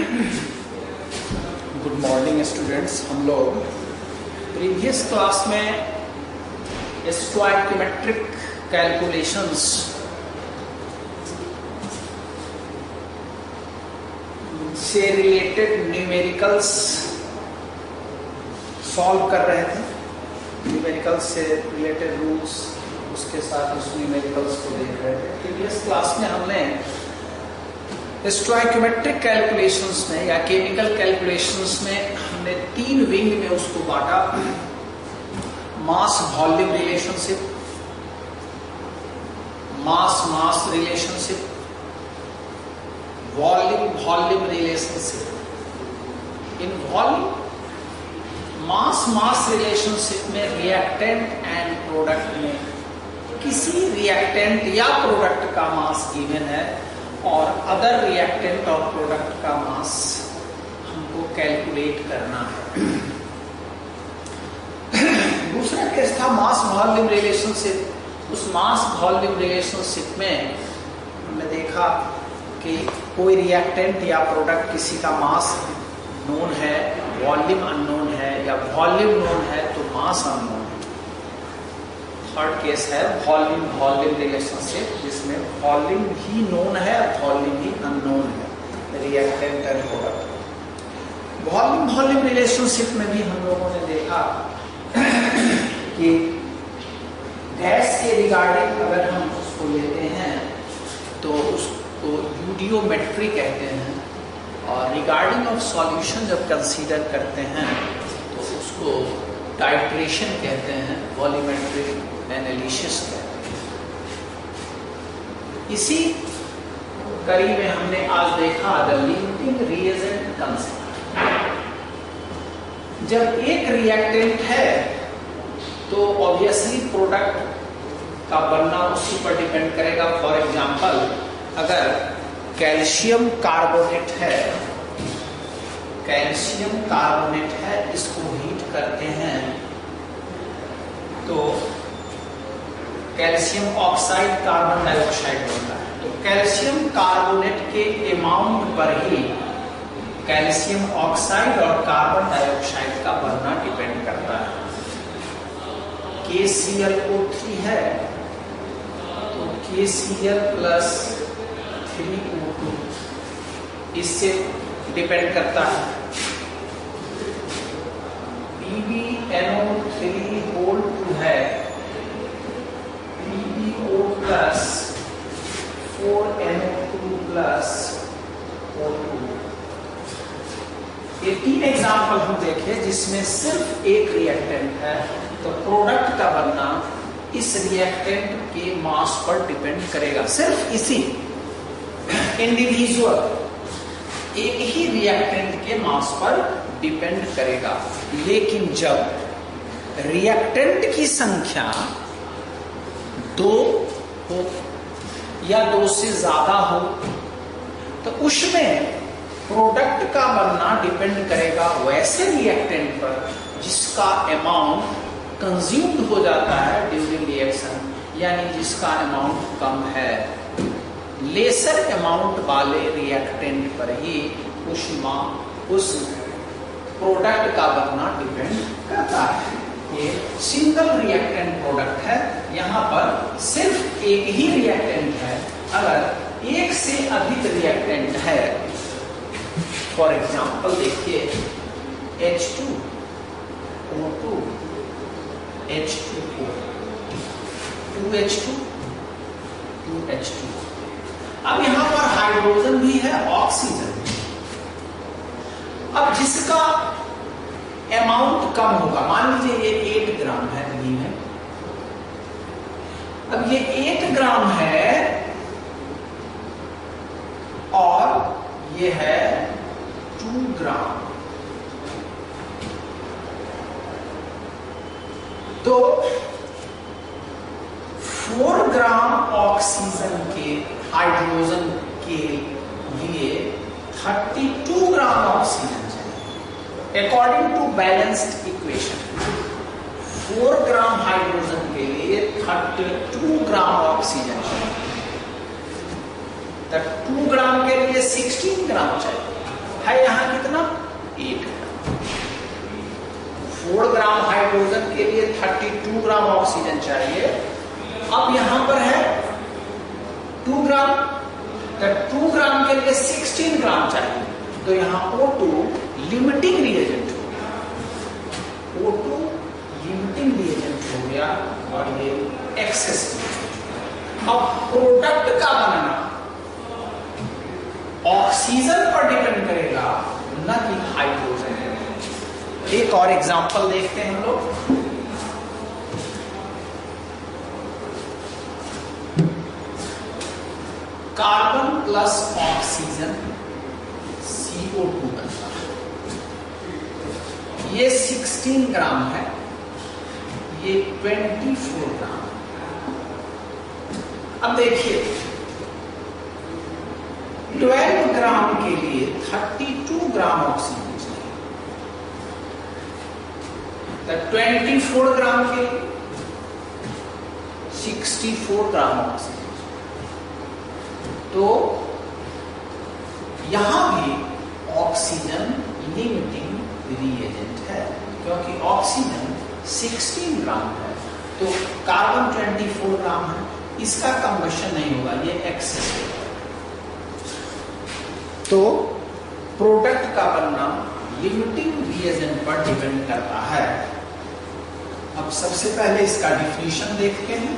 Good morning students. हम लोग previous class में स्टोइकोमेट्रिक कैलकुलेशंस से रिलेटेड न्यूमेरिकल्स सॉल्व कर रहे थे। न्यूमेरिकल्स से रिलेटेड रूल्स, उसके साथ उस न्यूमेरिकल्स को देख रहे थे। प्रीवियस क्लास में हमने स्टोइकोमेट्रिक कैलकुलेशंस में या केमिकल कैलकुलेशंस में हमने तीन विंग में उसको बांटा। Mass volume relationship, mass mass relationship, volume volume relationship. In volume mass mass relationship में रिएक्टेंट एंड प्रोडक्ट में किसी रिएक्टेंट या प्रोडक्ट का मास गिवन है और अदर रिएक्टेंट और प्रोडक्ट का मास हमको कैलकुलेट करना है। दूसरा केस था मास वॉल्यूम रिलेशनशिप। उस मास वॉल्यूम रिलेशनशिप में हमने देखा कि कोई रिएक्टेंट या प्रोडक्ट किसी का मास नोन है, वॉल्यूम अननोन है, या वॉल्यूम नोन है तो मास अननोन है। थर्ड केस है वॉल्यूम वॉल्यूम रिलेशनशिप, जिसमें वॉल्यूम ही नोन है, वॉल्यूम ही अननोन है, reactant and product. Volume volume relationship में भी हम लोगों ने देखा कि गैस के रिगार्डिंग अगर हम उसको लेते हैं तो उसको यूडियोमेट्री कहते हैं, और रिगार्डिंग ऑफ सॉल्यूशन जब कंसीडर करते हैं तो उसको टाइट्रेशन कहते हैं, वॉल्यूमेट्रिक एनालिसिस कहते हैं। इसी कड़ी में हमने आज देखा द लिमिटिंग रिएजेंट कंसेप्ट। जब एक रिएक्टेंट है तो ऑब्वियसली प्रोडक्ट का बनना उसी पर डिपेंड करेगा। फॉर एग्जांपल, अगर कैल्शियम कार्बोनेट है, कैल्शियम कार्बोनेट है, इसको हीट करते हैं तो कैल्शियम ऑक्साइड कार्बन डाइऑक्साइड बनता है। तो कैल्शियम कार्बोनेट के अमाउंट पर ही कैल्शियम ऑक्साइड और कार्बन डाइऑक्साइड का बनना डिपेंड करता है। KClO3 है तो KCl प्लस 3O2 इससे डिपेंड करता है। PbNO3 होल 2 है, PbO plus 4NO2 plus O2। ये तीन एग्जाम्पल हम देखे जिसमें सिर्फ एक रिएक्टेंट है, तो प्रोडक्ट का बनना इस रिएक्टेंट के मास पर डिपेंड करेगा। सिर्फ इसी इंडिविजुअल एक ही रिएक्टेंट के मास पर डिपेंड करेगा। लेकिन जब रिएक्टेंट की संख्या 2 हो या 2 से ज्यादा हो तो उसमें प्रोडक्ट का बनना डिपेंड करेगा वैसे रिएक्टेंट पर जिसका अमाउंट कंज्यूम्ड हो जाता है ड्यूरिंग रिएक्शन, यानी जिसका अमाउंट कम है। लेसर अमाउंट वाले रिएक्टेंट पर ही उस प्रोडक्ट का बनना डिपेंड करता है। ये सिंगल रिएक्टेंट प्रोडक्ट है, यहाँ पर सिर्फ एक ही रिएक्टेंट है। अगर एक से अधिक रिएक्टेंट है, फॉर एग्जांपल देखिए H2O2 H2O 2H2 2H2। अब यहाँ पर हाइड्रोजन भी है, ऑक्सीजन। अब जिसका अमाउंट कम होगा, मान लीजिए ये 8 ग्राम है घी में। अब ये 8 ग्राम है और ये है 2 ग्राम। तो 4 ग्राम ऑक्सीजन के हाइड्रोजन के लिए 32 ग्राम ऑक्सीजन चाहिए according to balanced equation. 4 gram hydrogen के लिए 32 ग्राम ऑक्सीजन चाहिए। 2 ग्राम के लिए 16 ग्राम चाहिए। है यहाँ कितना 8 4 ग्राम हाइड्रोजन के लिए 32 ग्राम ऑक्सीजन चाहिए। अब यहां पर है 2 ग्राम, तो 2 ग्राम के लिए 16 ग्राम चाहिए, तो यहां O2 लिमिटिंग रिएजेंट हो गया, O2 लिमिटिंग रिएजेंट हो गया और ये एक्सेस। अब प्रोडक्ट का बनना ऑक्सीजन पर डिपेंड करेगा, न कि हाइड्रोजन। एक और एग्जांपल देखते हैं हम लोग। कार्बन प्लस ऑक्सीजन CO2 बनता है, ये 16 ग्राम है, ये 24 ग्राम। अब देखिए 12 ग्राम के लिए 32 ग्राम ऑक्सीजन चाहिए, तो 24 ग्राम के लिए 64 ग्राम ऑक्सीजन। तो यहां भी ऑक्सीजन लिमिटिंग रिएजेंट है, क्योंकि ऑक्सीजन 16 ग्राम है, तो कार्बन 24 ग्राम है, इसका कंबशन नहीं होगा, ये एक्सेस होगा। तो प्रोडक्ट का बनना लिमिटिंग रिएजेंट पर डिपेंड करता है। अब सबसे पहले इसका डिफिनीशन देखते हैं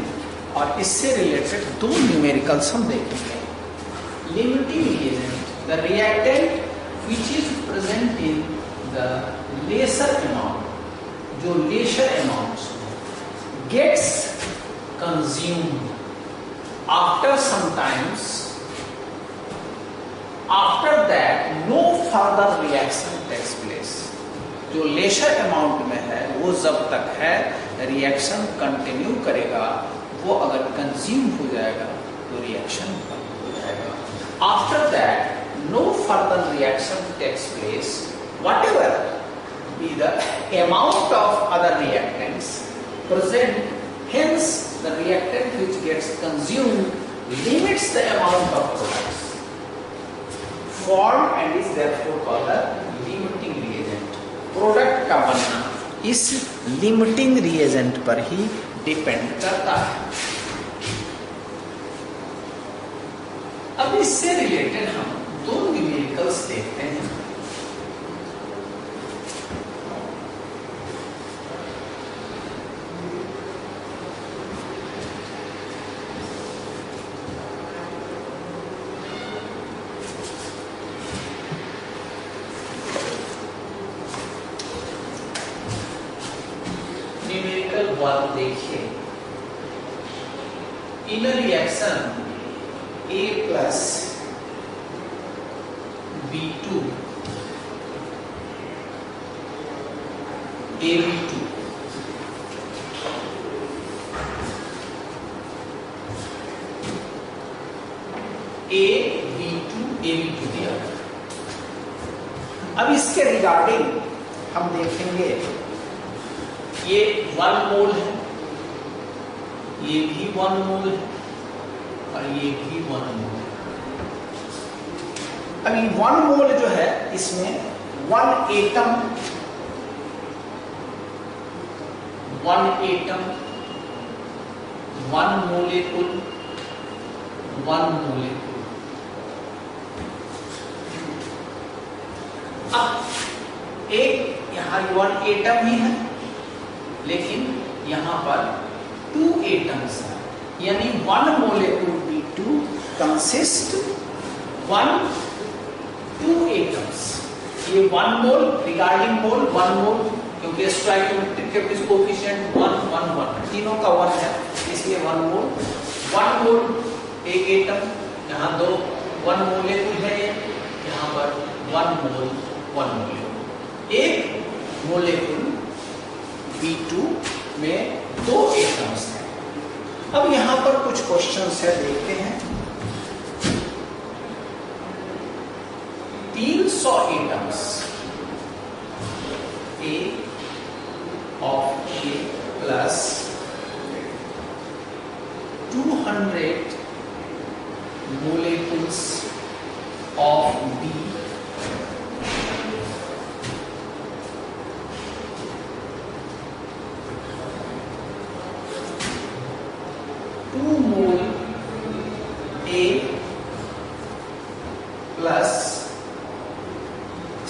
और इससे रिलेटेड 2 न्यूमेरिकल्स हम देखेंगे। Limiting reagent, the reactant which is present in the lesser amount, जो lesser amounts gets consumed after some times, after that no further reaction takes place। जो lesser amount में है वो जब तक है रिएक्शन कंटिन्यू करेगा, वो अगर कंज्यूम हो जाएगा तो रिएक्शन बंद हो जाएगा। After that no further reaction takes place, whatever be the amount of other reactants present, hence the reactant which gets consumed limits the amount of products formed and is therefore called a limiting reagent। Product का बनना इस limiting reagent पर ही depend करता है। अब इससे related हम 2 numericals देखते हैं। न्यूमेरिकल 1 देखिए, in a reaction A plus B2 AB2 AB2 दिया। अब इसके रिगार्डिंग हम देखेंगे, ये 1 मोल है, ये भी 1 मोल है और ये भी 1 मोल है। अभी 1 मोल जो है इसमें 1 एटम 1 मोलेकुल 1 मोलेकुल। अब एक यहां 1 एटम ही है, लेकिन यहां पर 2 एटम्स है, यानी 1 मोलेकुल B2 कंसिस्ट 2 एटम्स। ये 1 मोल रिगार्डिंग मोल 1 मोल, क्योंकि स्टोइकियोमेट्रिक कोएफिशिएंट 1 तीनों का 1 है, इसलिए 1 मोल 1 मोल एक एटम, यहाँ 2 1 मोलेकुल है, यहाँ पर 1 मोल 1 मोलेकुल। एक मोलेकुल B2 में 2 एटम्स हैं। अब यहाँ पर कुछ क्वेश्चंस है, देखते हैं। 300 atoms A of A plus 200 molecules of B plus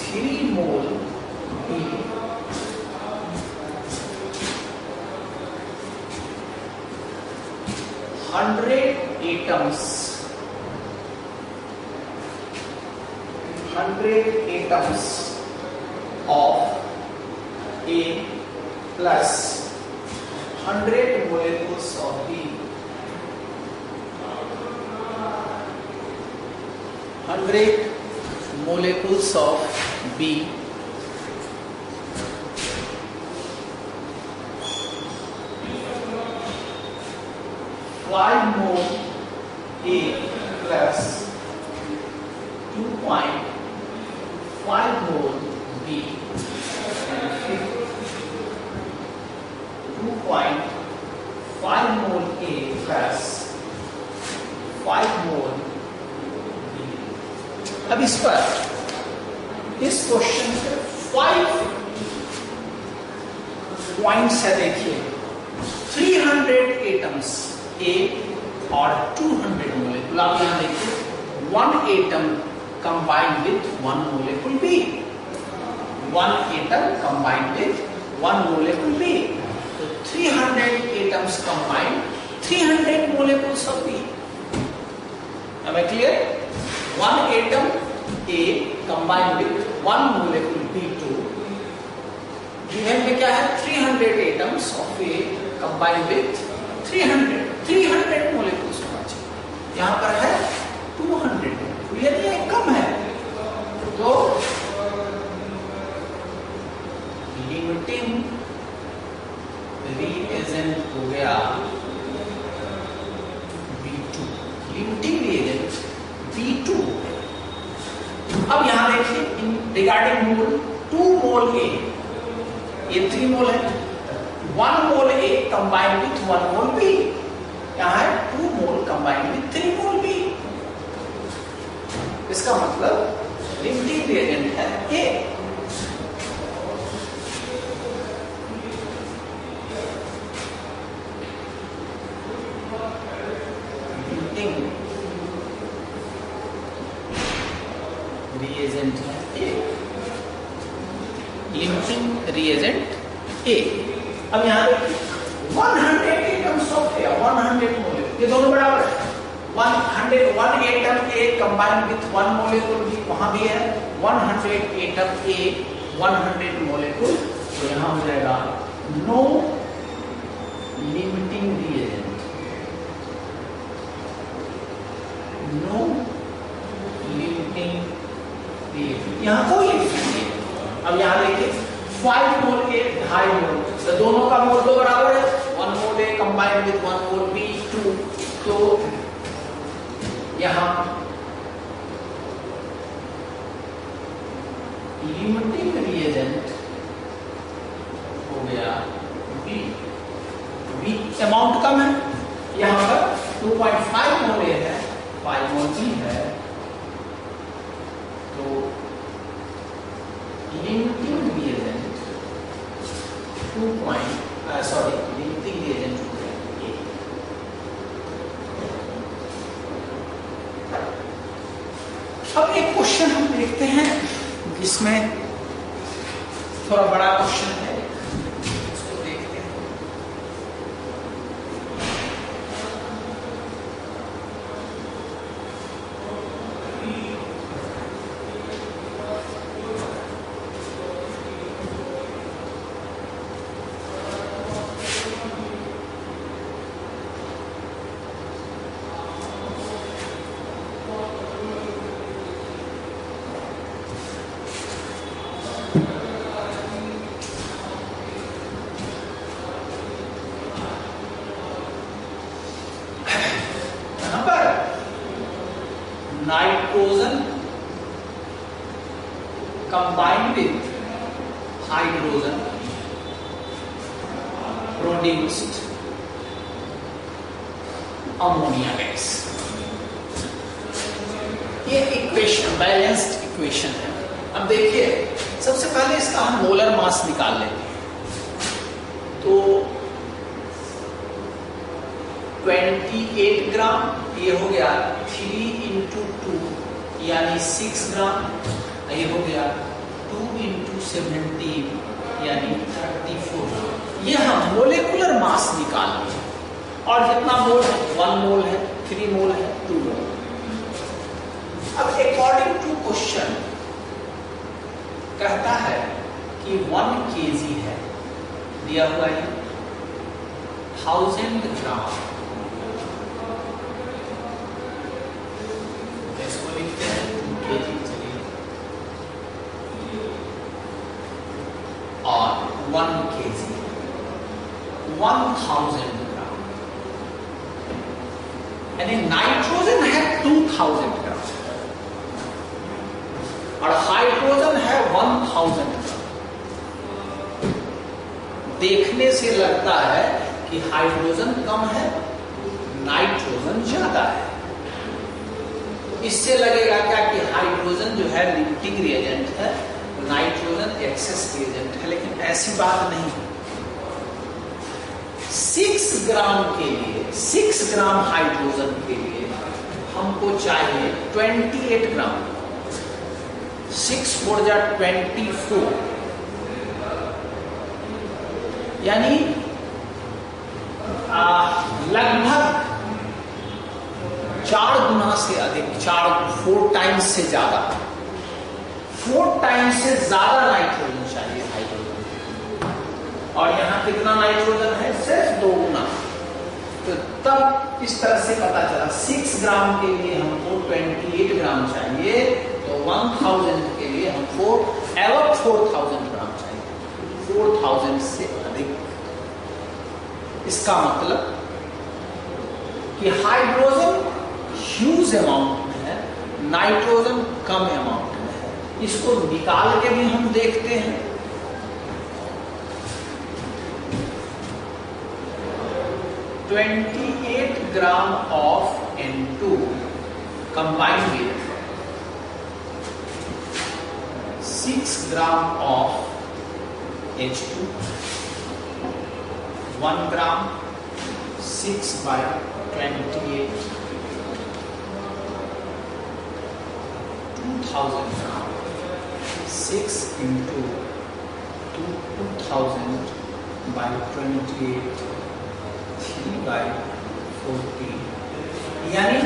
3 mole B 100 atoms of A plus 100 molecules of B 100 molecules of B 5 mole A plus 2.5 mole B and 2.5 mole A plus 5 mole B। अब इस पर इस question के 5 points है। देखिए 300 atoms A और 200 मोलेकुल। आप यहां देखिए 1 atom combined with 1 molecule B, 1 atom combined with 1 molecule B, so 300 atoms combined 300 molecules of B। Am I clear? 1 atom A combined with 1 molecule B2, given में क्या है 300 atoms of A combined with 300 molecules होना चाहिए। यहां पर है 200, यदि ये कम है तो लिमिटिंग रिएजेंट हो गया B2, लिमिटिंग रिएजेंट B2। अब यहां देखिए रिगार्डिंग मोल 2 मोल A, ये 3 मोल है, 1 मोल A combined with 1 mole B, यहां है 2 मोल कंबाइंड विथ 3 मोल B। इसका मतलब लिमिटिंग रिएजेंट है A। लिमिटिंग रिएजेंट है A, लिमिटिंग रिएजेंट A। अब यहां देखिए 100 एटम्स ऑफ A, 100 मोलेक्युल, ये दोनों बराबर है। 1 atom A combined with 1 molecule B, वहां भी है 100 एटम A 100 molecule, तो यहां हो जाएगा no limiting reagent, no limiting reagent, यहां कोई लिमिटिंग नहीं। अब यहां देखिए 5 मोल A 2.5 मोल, तो दोनों का मोल तो बराबर है, 1 मोल A combined with 1 mole B 2, तो यहां लिमिटिंग रिएजेंट हो गया B। अमाउंट कम है, यहां पर 2.5 मोल A है, 5 मोल B है, तो लिमिटिंग रिएजेंट लिमिटिंग रिएजेंट हो गया A। अब एक क्वेश्चन हम देखते हैं जिसमें थोड़ा बड़ा क्वेश्चन है, उसको देखते हैं। Nitrogen combined with hydrogen produced ammonia gas। ये इक्वेशन बैलेंस्ड इक्वेशन है। अब देखिए सबसे पहले इसका हम मोलर मास निकाल लेते हैं, तो 28 ग्राम, ये हो गया 3 × 2 यानी 6 ग्राम, ये हो गया 2 × 17 यानी 34। ये हम मोलेकुलर मास निकाल लिए, और जितना मोल है 1 मोल है, 3 मोल है, 2 मोल। अब अकॉर्डिंग टू क्वेश्चन कहता है कि 1 kg है, दिया हुआ है 1000 ग्राम, इसको लिखते हैं 2 kg, चलिए, और 1 kg 1000 ग्राम, यानी नाइट्रोजन है 2000 ग्राम और हाइड्रोजन है 1000 ग्राम। देखने से लगता है कि हाइड्रोजन कम है, नाइट्रोजन ज्यादा है। इससे लगेगा क्या कि हाइड्रोजन जो है लिमिटिंग रिएजेंट है, नाइट्रोजन एक्सेस रिएजेंट है, लेकिन ऐसी बात नहीं है। 6 ग्राम के लिए, 6 ग्राम हाइड्रोजन के लिए हमको चाहिए 28 ग्राम। 6 4 जा 24, यानी लगभग 4 गुना से अधिक, 4 टाइम्स से ज्यादा, 4 टाइम्स से ज्यादा नाइट्रोजन चाहिए हाइड्रोजन। और यहाँ कितना नाइट्रोजन है? सिर्फ 2 गुना। तो तब इस तरह से पता चला 6 ग्राम के लिए हमको 28 ग्राम चाहिए, तो 1000 के लिए हमको एवं 4000 ग्राम चाहिए, 4000 से अधिक। इसका मतलब कि हाइड्रोजन ह्यूज अमाउंट में है, नाइट्रोजन कम अमाउंट में है। इसको निकाल के भी हम देखते हैं। (28 ग्राम of N2 combined with 6 gram of H2, 1 gram 6/28, 2000 gram, 6 into 2000/28, 3/40, यानी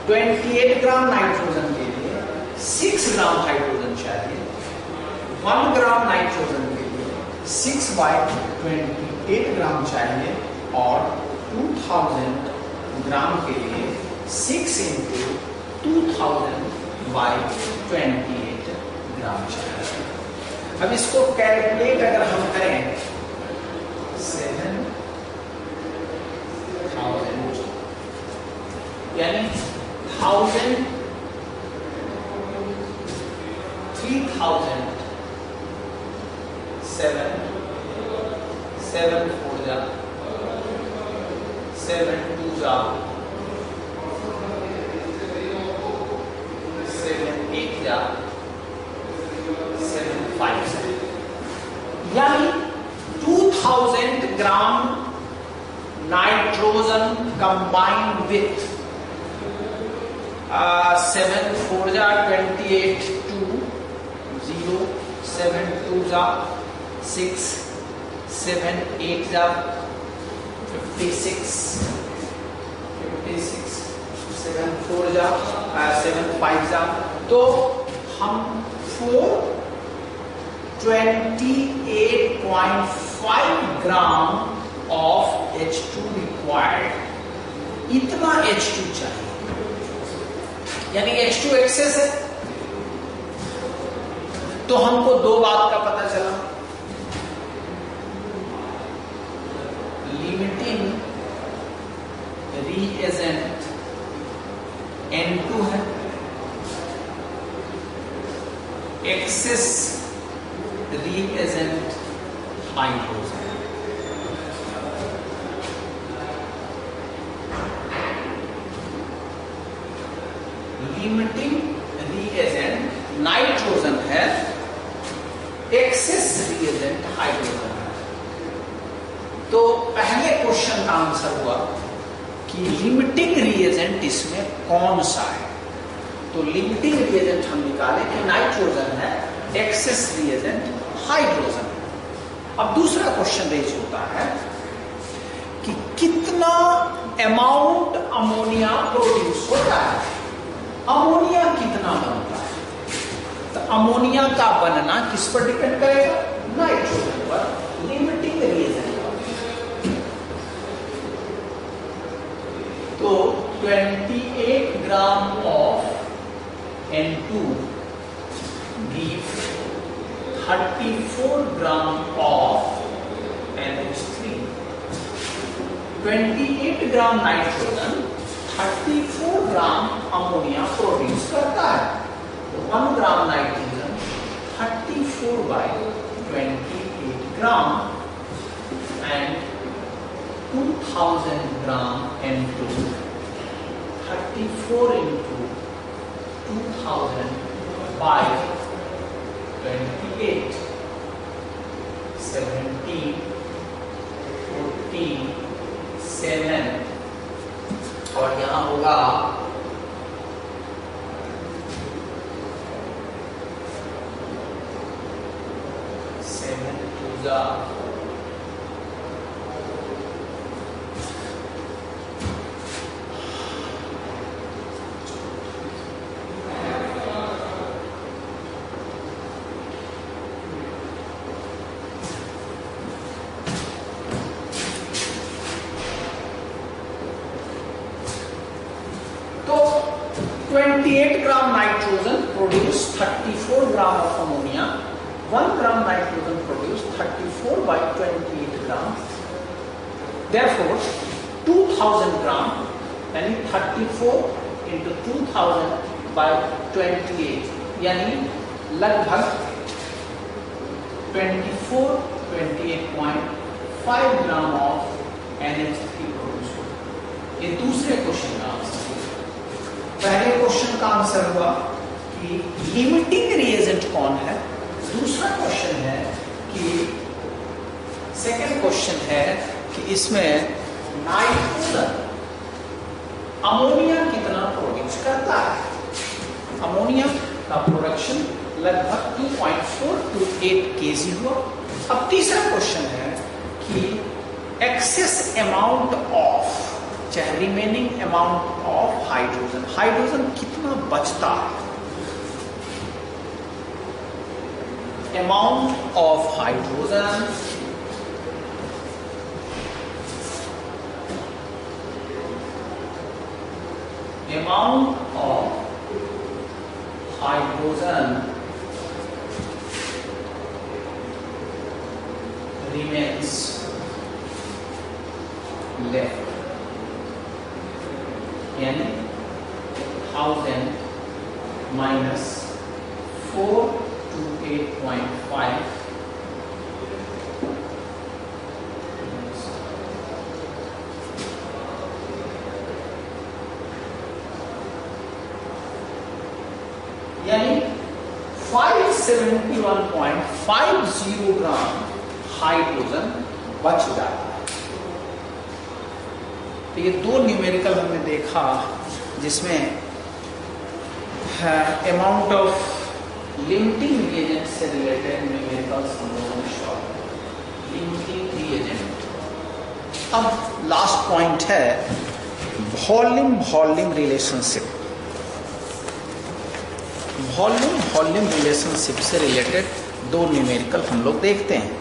28 ग्राम नाइट्रोजन के लिए 6 ग्राम हाइड्रोजन चाहिए, 1 ग्राम नाइट्रोजन के लिए 6/28 ग्राम चाहिए, और 2000 ग्राम के लिए 6 into 2000/28 ग्राम चाहिए। अब इसको कैलकुलेट अगर हम करें, 7000 यानी 1000, 3000, 7 4 जा 7 2 जा 7 8 जा 7 5 जा, यानी 2000 ग्राम नाइट्रोजन कंबाइंड विथ 7 4 जा 28, 2 0, 7 2 जा 6, 7 8 जा 56, 7 4 जा 7 5 जा, तो हम 28.5 ग्राम ऑफ H2 रिक्वायर्ड, इतना H2 चाहिए, यानी H2 एक्सेस है। तो हमको 2 बात का पता चला, लिमिटिंग रीएजेंट N2 है, excess reagent hydrogen. Limiting reagent nitrogen है, एक्सेस रीएजेंट हाइड्रोजन है। तो पहले क्वेश्चन का आंसर हुआ कि लिमिटिंग रीएजेंट इसमें कौन सा है। तो लिमिटिंग रिएजेंट हम निकाले कि नाइट्रोजन है, एक्सेस रिएजेंट हाइड्रोजन। अब दूसरा क्वेश्चन रेज होता है कि कितना अमाउंट अमोनिया प्रोड्यूस होता है, अमोनिया कितना बनता है। तो अमोनिया का बनना किस पर डिपेंड करेगा, नाइट्रोजन पर, लिमिटिंग रिएजेंट। तो 28 gram of N2 gives 34 gram of NH3। 28 gram nitrogen 34 gram ammonia produce करता है। तो 1 gram nitrogen 34 by 28 gram and 2000 gram N2, 34 into 2000 by 28, 17, 14, 7 और यहां होगा 7 to the 28 gram nitrogen produce 34 gram of ammonia, 1 gram nitrogen produce 34 by 28 gram, therefore 2000 ग्राम यानी 34 into 2000 by 28 यानी लगभग 28.5 gram of NH3 produce होगा। ये दूसरे क्वेश्चन का आंसर। पहले क्वेश्चन का आंसर हुआ कि लिमिटिंग रिएजेंट कौन है, दूसरा क्वेश्चन है कि सेकंड क्वेश्चन है कि इसमें नाइट्रोजन अमोनिया कितना प्रोड्यूस करता है। अमोनिया का प्रोडक्शन लगभग 2.4 to 8 kg हुआ। अब तीसरा क्वेश्चन है कि एक्सेस अमाउंट ऑफ, चाहे remaining amount of hydrogen, hydrogen कितना बचता है, amount of hydrogen amount of hydrogen remains left, यानी 1000 minus 4 to 8.5 यानी 571.50 ग्राम हाइड्रोजन बच जाता है। तो ये दो न्यूमेरिकल हमने देखा जिसमें अमाउंट ऑफ लिमिटिंग रिएजेंट से रिलेटेड न्यूमेरिकल्स हम लोगों ने सॉल्व। Limiting reagent. अब लास्ट पॉइंट है वॉल्यूम रिलेशनशिप। वॉल्यूम रिलेशनशिप से रिलेटेड दो न्यूमेरिकल हम लोग देखते हैं।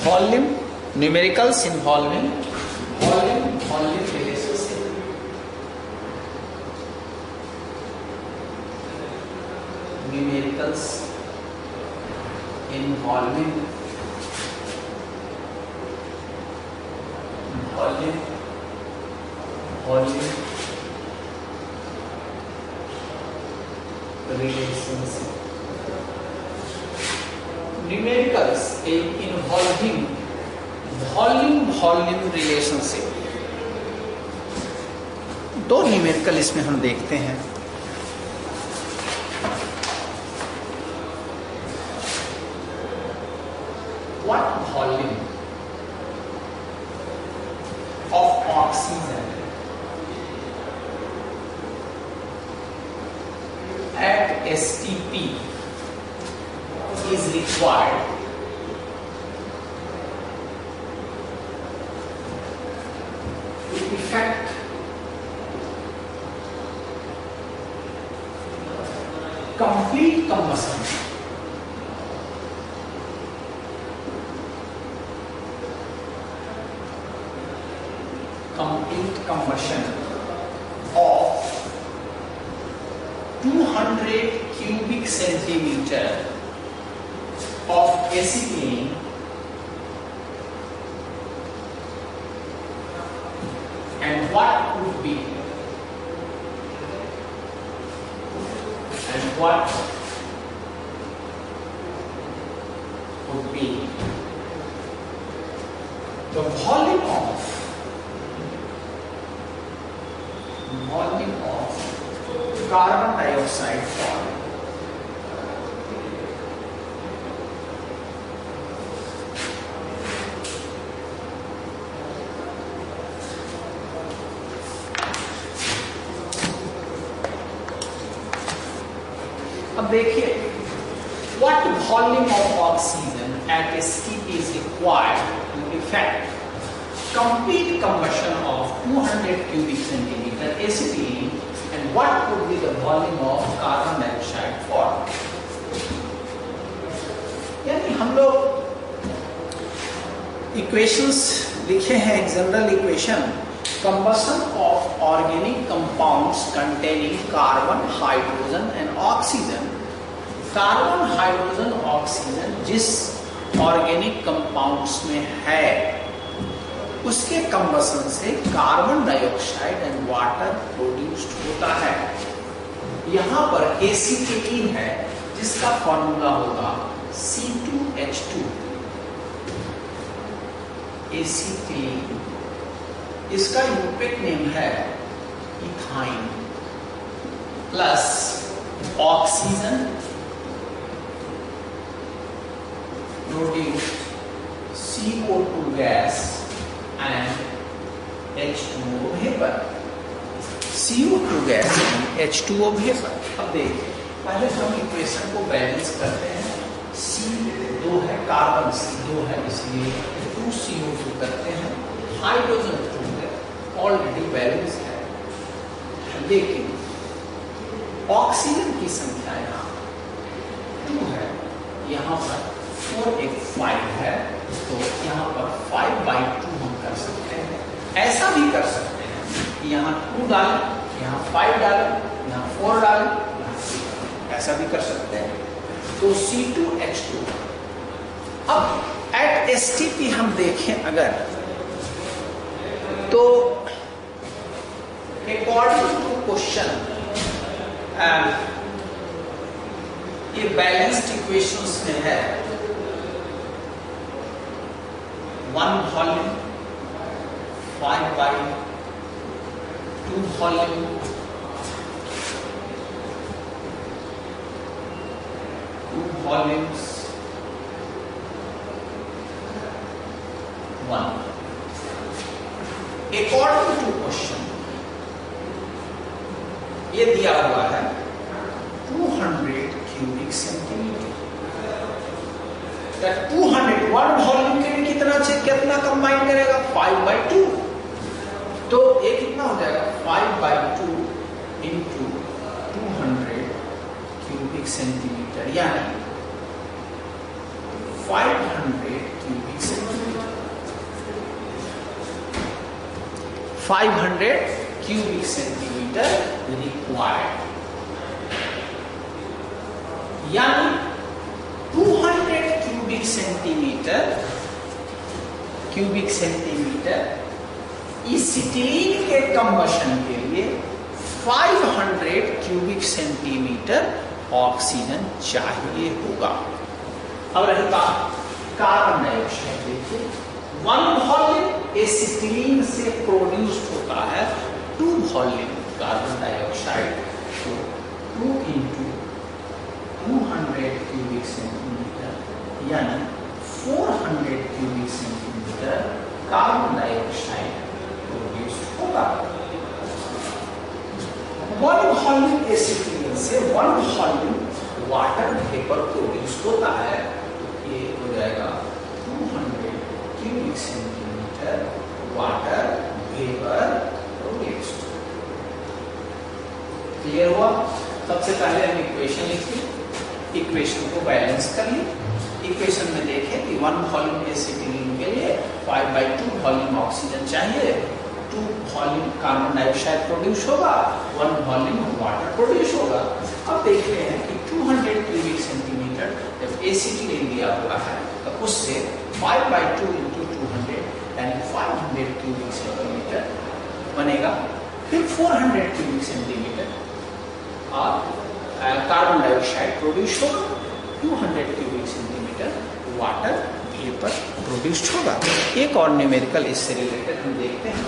Volume numericals involving volume relationship. Numericals involving volume relationship. Numericals involving volume relationship. दो न्यूमेरिकल इसमें हम देखते हैं. What volume of oxygen at STP is required to effect complete combustion of 200 cubic centimeter of acetylene and what would be the volume of carbon dioxide formed अब देखिए what volume of oxygen at STP is required to effect complete combustion of 200 cubic centimeter acetylene and what would be the volume of carbon dioxide formed. यानी हम लोग equations लिखे हैं. एक general equation combustion of organic compounds containing carbon, hydrogen and oxygen. Carbon, hydrogen, oxygen जिस organic compounds में है उसके कंबसन से carbon dioxide and water produced होता है. यहां पर एसीटीन है जिसका फॉर्मूला होगा C2H2. एसीटीन इसका यूनिट नेम है ethyne plus oxygen produce CO2 gas and H2O vapor. CO2 gas and H2O vapor. अब देखिए पहले हम इक्वेशन को बैलेंस करते हैं. C2 है, कार्बन C2 है इसलिए 2CO2 करते हैं. हाइड्रोजन 2 है, ऑलरेडी बैलेंस है. लेकिन ऑक्सीजन की संख्या यहाँ 2 है, यहाँ पर 4 एक 5 है, तो यहाँ पर 5/2 हम कर सकते हैं. ऐसा भी कर सकते हैं कि यहाँ 2 डालें, यहाँ 5 डालें, यहाँ 4 डालें, यहाँ 3 डालें. ऐसा भी कर सकते हैं. तो C2H2. अब एट STP हम देखें अगर तो अकॉर्डिंग टू क्वेश्चन ये बैलेंस्ड इक्वेशंस में है. 1 volume 5/2 volume 2 volumes 1. According to question ये दिया हुआ है 200 क्यूबिक सेंटीमीटर. 200 1 वॉल्यूम के लिए कितना कंबाइन करेगा 5/2. तो ये कितना हो जाएगा 5/2 इंटू 200 क्यूबिक सेंटीमीटर यानी 500 cubic centimetre. 500 cubic centimeter required. यानी 200 cubic centimeter एसिटिलीन के कंबशन के लिए 500 क्यूबिक सेंटीमीटर ऑक्सीजन चाहिए होगा। अब रही बात कार्बन डाइऑक्साइड, देखिए 1 वॉल्यूम एसिटिलीन से प्रोड्यूस्ड होता है 2 वॉल्यूम कार्बन डाइऑक्साइड, तो 2 into 200 क्यूबिक सेंटीमीटर यानी 400 cubic centimetre carbon dioxide produced होगा। 1 वॉल्यूम एसिटिलीन से 1 वॉल्यूम वाटर वेपर प्रोड्यूस होता है, तो ये हो जाएगा 200 cubic centimetre water vapour produced. Clear हुआ? सबसे पहले हम इक्वेशन लिखिए, इक्वेशन को बैलेंस करिए। इक्वेशन में देखें कि 1 वॉल्यूम एसिटिलीन के लिए 5/2 वॉल्यूम ऑक्सीजन चाहिए, 2 वॉल्यूम कार्बन डाइऑक्साइड प्रोड्यूस होगा, 1 वॉल्यूम वाटर प्रोड्यूस होगा। अब देख रहे हैं कि 200 क्यूबिक सेंटीमीटर जब एसिटिलीन दिया हुआ है तो उससे 5/2 into 200 यानी 500 क्यूबिक सेंटीमीटर बनेगा, फिर 400 क्यूबिक सेंटीमीटर और कार्बन डाइऑक्साइड प्रोड्यूस होगा, 200 cubic centimetre water vapour produced होगा। एक और न्यूमेरिकल इससे रिलेटेड हम देखते हैं।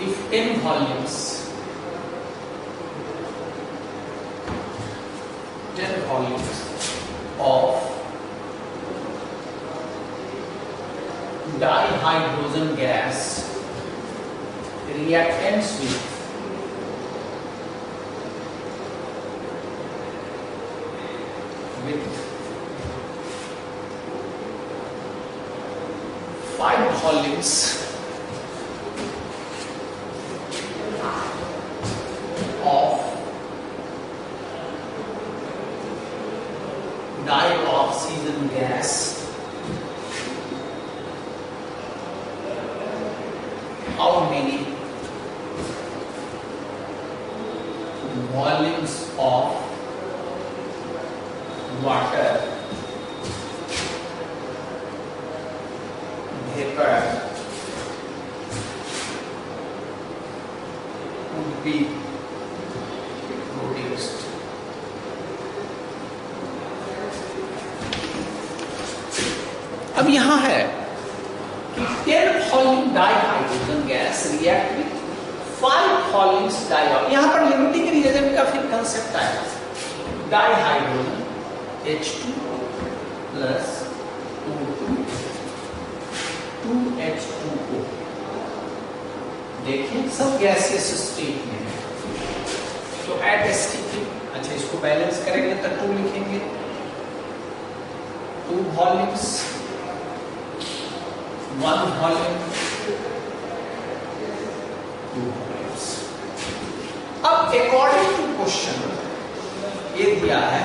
If 10 volumes of dihydrogen gas reactants with 5 volumes of dioxygen gas how many volumes of water vapor would be produced? अब यहां है कि 10 volume dihydrogen gas react with 5 volumes di, यहां पर लिमिटिंग रिएजेंट का फिर कंसेप्ट आया, डाइहाइड्रोजन H2 प्लस 2H2O। देखिए सब गैसियस स्टेट में है, तो एट एस्टिक, अच्छा इसको बैलेंस करेंगे तो 2 लिखेंगे, 2 वॉल्यूम्स 1 वॉल्यूम 2 वॉल्यूम्स। अब अकॉर्डिंग टू क्वेश्चन ये दिया है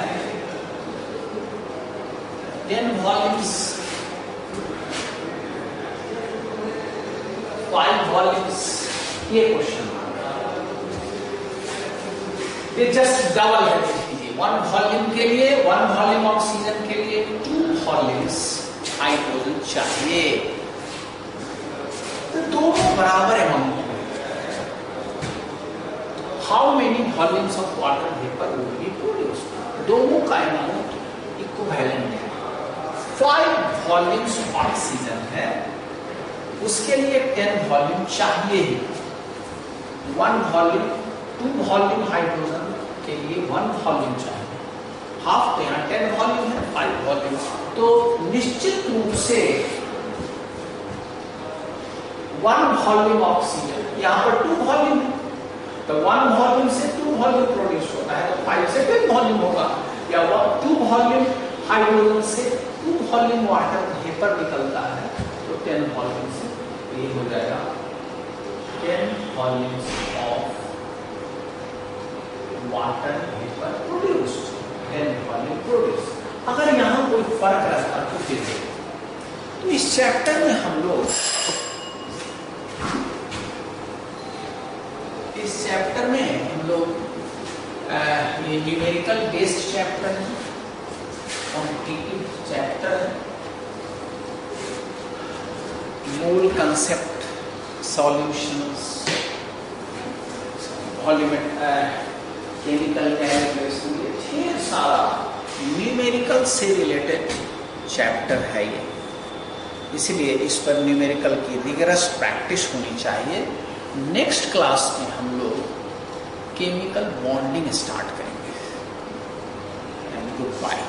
10 वॉल्यूम्स 5 वॉल्यूम्स, ये क्वेश्चन ये जस्ट डबल है, देख लीजिए 1 वॉल्यूम के लिए 1 वॉल्यूम ऑक्सीजन के लिए 2 वॉल्यूम्स हाइड्रोजन चाहिए, तो दोनों बराबर अमाउंट है। How many volumes of water vapour will be produced, दोनों का अमाउंट इक्विवेलेंट है। 5 वॉल्यूम्स ऑक्सीजन है, उसके लिए 10 वॉल्यूम चाहिए ही, 1 वॉल्यूम 2 वॉल्यूम हाइड्रोजन के लिए 1 वॉल्यूम चाहिए, हाफ तो यहाँ 10 वॉल्यूम है, 5 वॉल्यूम, तो निश्चित रूप से 1 वॉल्यूम ऑक्सीजन, यहाँ पर 2 वॉल्यूम है, तो 1 वॉल्यूम से 2 वॉल्यूम प्रोड्यूस होता है, तो 5 से 10 वॉल्यूम होगा, या 2 वॉल्यूम हाइड्रोजन से 2 वॉल्यूम वाटर वेपर निकलता है, तो 10 वॉल्यूम से ये हो जाएगा 10 volumes of water vapour produced, 10 volume produce. अगर यहाँ कोई फर्क रहता तो फिर तो इस चैप्टर में हम लोग ये न्यूमेरिकल बेस्ड चैप्टर है, कॉम्पिटिटिव चैप्टर है, मूल कंसेप्ट, सॉल्यूशंस, केमिकल कैलकुलेशन, ये ढेर सारा न्यूमेरिकल से रिलेटेड चैप्टर है ये, इसलिए इस पर न्यूमेरिकल की रिगरस प्रैक्टिस होनी चाहिए। नेक्स्ट क्लास में हम लोग केमिकल बॉन्डिंग स्टार्ट करेंगे। And good bye.